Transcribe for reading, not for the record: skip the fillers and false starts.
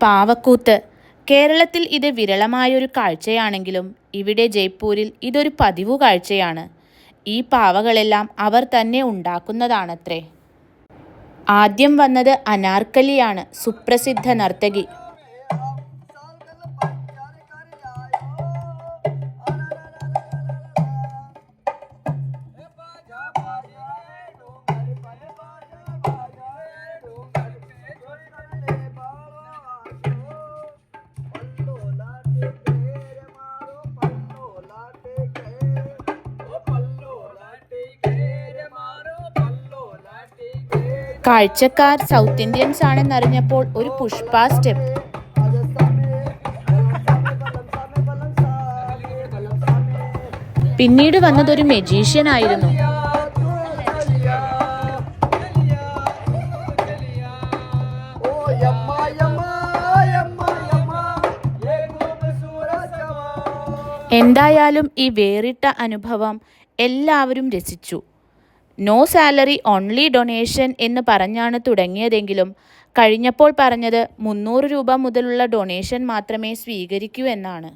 പാവക്കൂത്ത്. കേരളത്തിൽ ഇത് വിരളമായൊരു കാഴ്ചയാണെങ്കിലും ഇവിടെ ജയ്പൂരിൽ ഇതൊരു പതിവു കാഴ്ചയാണ്. ഈ പാവകളെല്ലാം അവർ തന്നെ ഉണ്ടാക്കുന്നതാണത്രേ. ആദ്യം വന്നത് അനാർക്കലിയാണ്, സുപ്രസിദ്ധ നർത്തകി. കാഴ്ചക്കാർ സൗത്ത് ഇന്ത്യൻസ് ആണെന്നറിഞ്ഞപ്പോൾ ഒരു പുഷ്പ സ്റ്റെപ്പ്. പിന്നീട് വന്നതൊരു മെജീഷ്യൻ ആയിരുന്നു. എന്തായാലും ഈ വേറിട്ട അനുഭവം എല്ലാവരും രസിച്ചു. നോ സാലറി ഓൺലി ഡൊണേഷൻ എന്ന് പറഞ്ഞാണ് തുടങ്ങിയതെങ്കിലും കഴിഞ്ഞപ്പോൾ പറഞ്ഞത് 300 രൂപ മുതലുള്ള ഡൊണേഷൻ മാത്രമേ സ്വീകരിക്കൂ എന്നാണ്.